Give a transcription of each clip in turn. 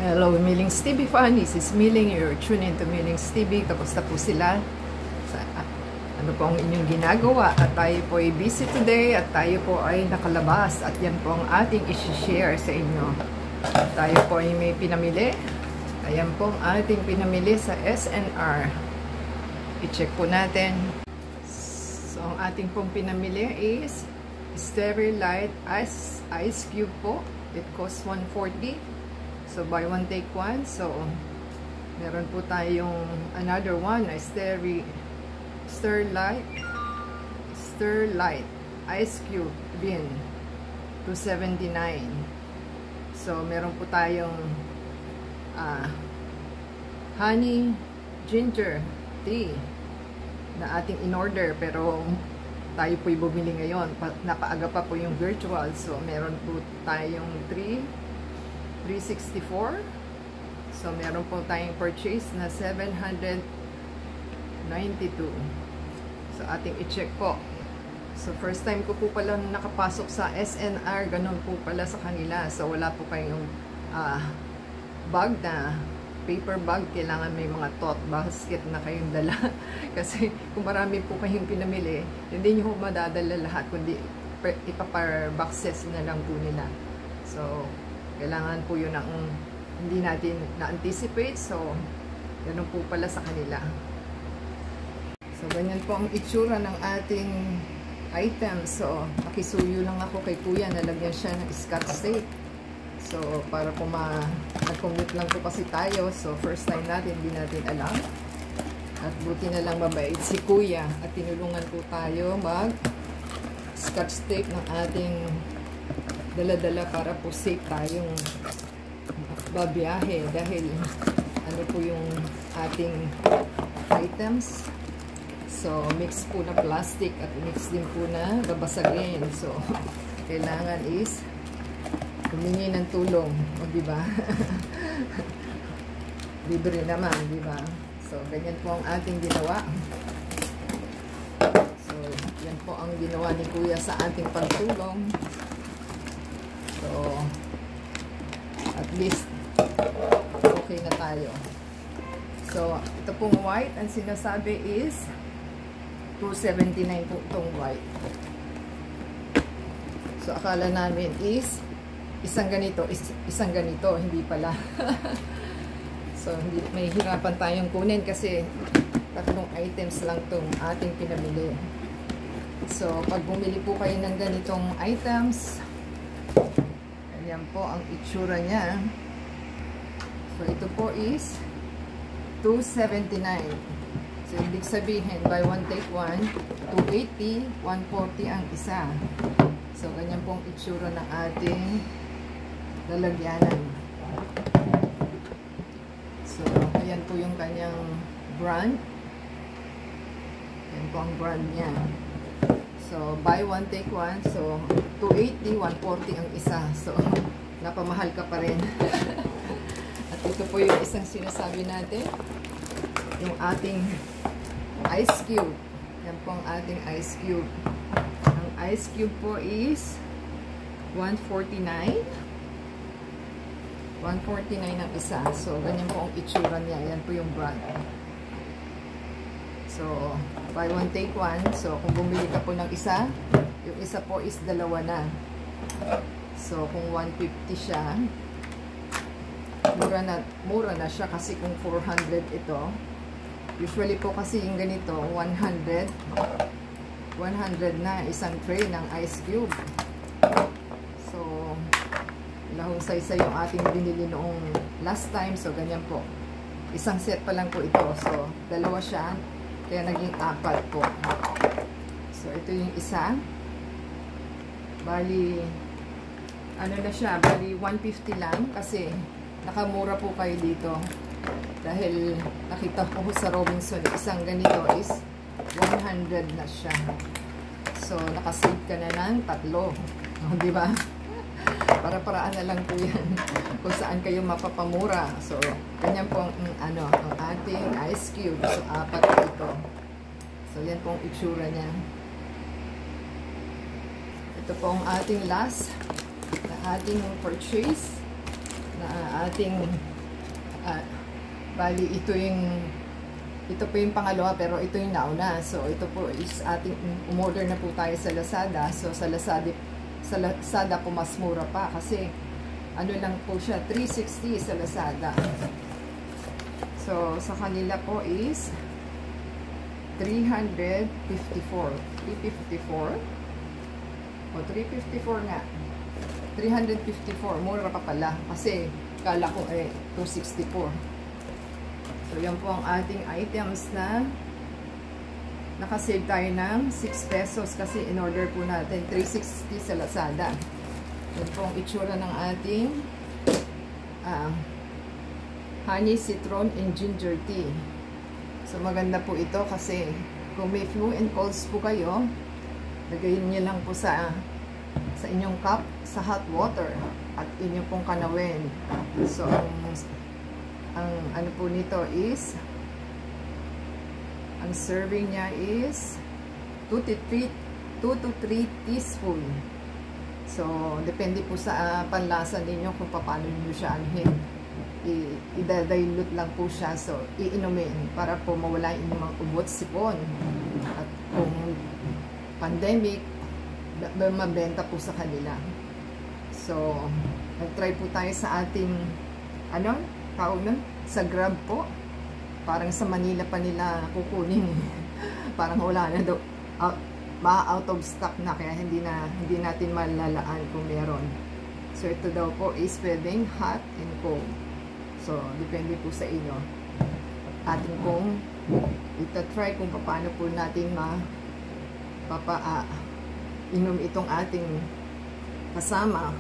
Hello, Milling's TV fan. This is Milling. You're tuning into Milling's TV. Kamusta po sila? Ano po ang inyong ginagawa? At tayo po ay busy today at tayo po ay nakalabas. At yan po ang ating isi-share sa inyo. Tayo po ay may pinamili. Ayan po ang ating pinamili sa SNR. I-check po natin. So, ang ating pong pinamili is Sterilite Ice Cube po. It costs 140. So, buy one, take one. So, meron po tayong another one, a Sterilite Ice Cube bin, 279. So, meron po tayong honey ginger tea na ating in-order, pero tayo po'y bumili ngayon. Napaaga pa po yung virtual. So, meron po tayong 364. So, meron po tayong purchase na 792. So, ating i-check po. So, first time ko po pala nakapasok sa SNR. Ganun po pala sa kanila. So, wala po kayong bag na paper bag. Kailangan may mga tote basket na kayong dala. Kasi kung marami po kayong pinamili, hindi nyo madadala lahat. Kundi ipapar boxes na lang po nila. So, kailangan po yun ang hindi natin na-anticipate. So, ganun po pala sa kanila. So, ganyan po ang itsura ng ating item. So, nakisuyo lang ako kay kuya. Nalagyan siya ng scotch tape. So, para po nag-commute lang po kasi tayo. So, first time natin, hindi natin alam. At buti na lang mabait si kuya. At tinulungan po tayo mag-scotch tape ng ating dala-dala para po safe tayong babiyahe dahil ano po yung ating items. So, mix po na plastic at mix din po na babasagin. So, kailangan is humingi ng tulong. O, diba? Libre naman, diba? So, ganyan po ang ating ginawa. So, yan po ang ginawa ni kuya sa ating pagtulong. So, at least, okay na tayo. So, ito pong white, ang sinasabi is 279 po itong white. So, akala namin is isang ganito, hindi pala. So, may hirapan tayong kunin kasi tatlong items lang itong ating pinamili. So, pag bumili po kayo ng ganitong items, yan po ang itsura niya. So, ito po is 279. So, ibig sabihin, buy one, take one, 280, 140 ang isa. So, ganyan po ang itsura ng ating lalagyanan. So, ayan po yung kanyang brand. Ayan po ang brand niya. So, buy one, take one. So, 280, 140 ang isa. So, napamahal ka pa rin. At ito po yung isang sinasabi natin. Yung ating ice cube. Yan po ang ating ice cube. Ang ice cube po is 149. 149 ang isa. So, ganyan po ang itsura niya. Yan po yung brand. So, buy one, take one. So, kung bumili ka po ng isa, yung isa po is dalawa na. So, kung 150 siya, mura na siya kasi kung 400 ito. Usually po kasi yung ganito, 100 na isang tray ng ice cube. So, lahong-saysa yung ating binili noong last time. So, ganyan po. Isang set pa lang po ito. So, dalawa siya. Kaya naging 4 po. So, ito yung isa. Bali, ano na siya? Bali, 150 lang. Kasi, nakamura po kayo dito. Dahil, nakita ko sa Robinson, isang ganito is 100 na siya. So, nakasave ka na ng 3. O, diba? Para-paraan na lang po yan. Kung saan kayo mapapamura. So, ganyan po ang ating ice cube. So, 4 ito. So, yan po ang itsura niya. Ito po ang ating last na ating purchase na ating Ah, bali, ito po yung pangalawa, pero ito yung nauna. So, ito po is umorder na po tayo sa Lazada. So, sa Lazada po mas mura pa kasi ano lang po siya, 360 sa Lazada. So, sa kanila po is 354. 354? O, 354 nga. 354. Mura pa pala. Kasi, kala ko 264. So, yan po ang ating items na nakasave tayo ng 6 pesos kasi in order po natin 360 sa Lazada. Yan po ang itsura ng ating honey, citron, and ginger tea. So, maganda po ito kasi kung may flu and colds po kayo, lagayin niyo lang po sa inyong cup sa hot water at inyo pong kanawin. So, ang ano po nito is ang serving niya is 2 to 3 teaspoon. So, depende po sa panlasa ninyo kung paano niyo siya anuhin. I-dilute lang po siya. So, iinumin para po mawala yung mga ubot, sipon. At kung pandemic, mabenta po sa kanila. So, nag-try po tayo sa ating tawag nun? Sa Grab po. Parang sa Manila pa nila kukunin. Parang wala na daw. Out of stock na. Kaya hindi natin malalaan kung meron. So, ito daw po is pwedeng hot and cold. So, depende po sa inyo. Ating pong ita-try kung paano po natin inom itong ating kasama.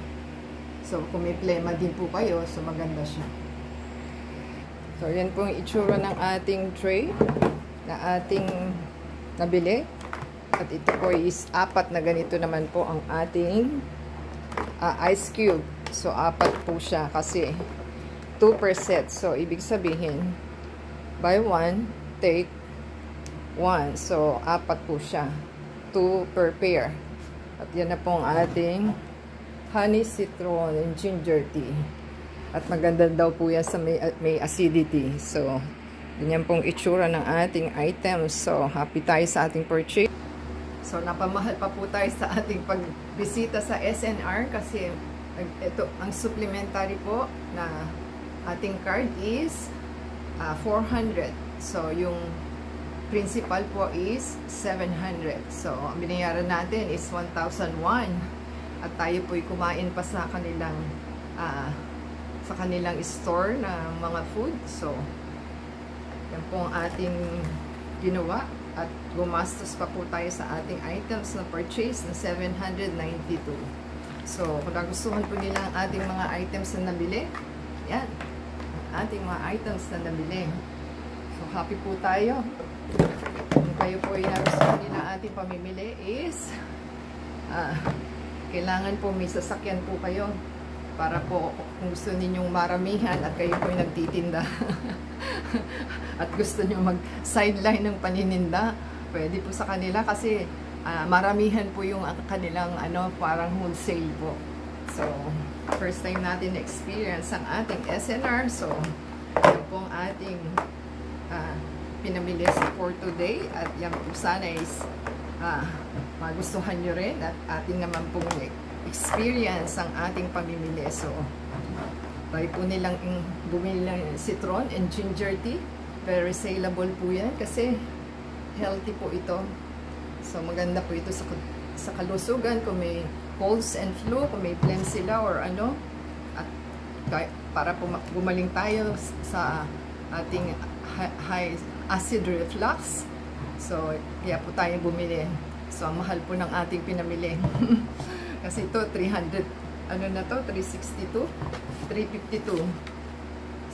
So, kung may plema din po kayo, so maganda siya. So, yan po yung itsura ng ating tray na ating nabili. At ito po is 4 na ganito naman po ang ating ice cube. So, 4 po siya kasi 2 per set. So, ibig sabihin, buy 1, take 1. So, 4 po siya. 2 per pair. At yan na po ang ating honey, citron, and ginger tea. At maganda daw po yan sa may acidity. So, ganyan pong itsura ng ating items. So, happy tayo sa ating purchase. So, napamahal pa po tayo sa ating pagbisita sa SNR kasi ito, ang supplementary po na ating card is 400. So, yung principal po is 700. So, ang binayaran natin is 1,001. At tayo po'y kumain pa sa kanilang store na mga food. So, yan po ang ating ginawa. At gumastos pa po tayo sa ating items na purchase na 792. So, kung nagustuhan po nila ang ating mga items na nabili, yan. Ang ating mga items na nabili. So, happy po tayo. Kung kayo po ay nagustuhan nila ating pamimili is kailangan po may sasakyan po kayo para po kung gusto ninyong maramihan at kayo po ay nagtitinda at gusto nyo mag-sideline ng panininda, pwede po sa kanila kasi maramihan po yung kanilang parang wholesale po. So, first time natin experience ang ating SNR. So, yan po ang ating pinamili for today at yan po sana is magustuhan nyo rin at ating naman pong experience ang ating pamimili. So, try po nilang bumili ng citron and ginger tea. Very saleable po yan kasi healthy po ito. So, maganda po ito sa kalusugan kung may colds and flu, kung may phlegm sila or ano. At para po gumaling tayo sa ating high acid reflux. So, kaya po tayo bumili. So, ang mahal po ng ating pinamili. Kasi ito, 300, 362, 352.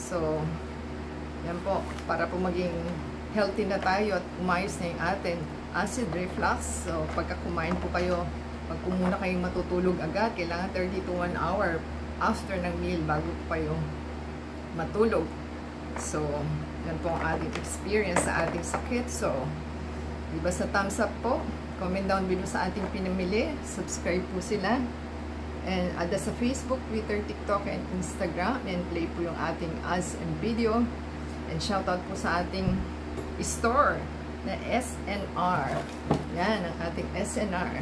So, yan po, para po maging healthy na tayo at umayos na yung atin acid reflux. So, pagka kumain po kayo, pag muna kayong matutulog agad, kailangan 30 to 1 hour after ng meal bago po kayo matulog. So, yan po ang ating experience sa ating sakit. So, diba sa thumbs up po, comment down below sa ating pinamili, subscribe po sila. And ada sa Facebook, Twitter, TikTok, and Instagram. And play po yung ating ads and video. And shoutout po sa ating store na SNR. Yan, ang ating SNR.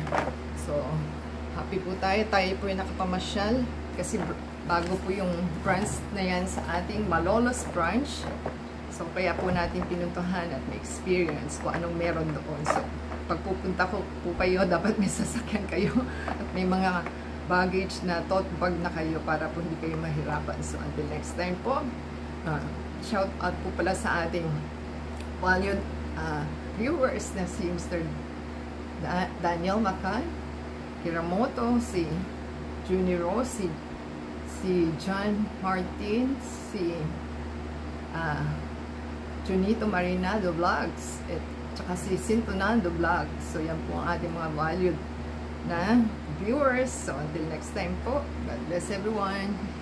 So, happy po tayo. Tayo po yung nakapamasyal. Kasi bago po yung branch na yan sa ating Malolos branch. So, kaya po natin pinuntuhan at may experience kung anong meron doon. So, pagpupunta ko po kayo, dapat may sasakyan kayo. At may mga baggage na tote bag na kayo para po hindi kayo mahirapan. So, until next time po, shout out po pala sa ating valued viewers na si Mr. Daniel Macan, Hiramoto, si Junior, si John Martin, si Junito Marinado Vlogs, at saka si Sintonando Vlogs. So yan po ang ating mga valued na viewers. So until next time po, God bless everyone.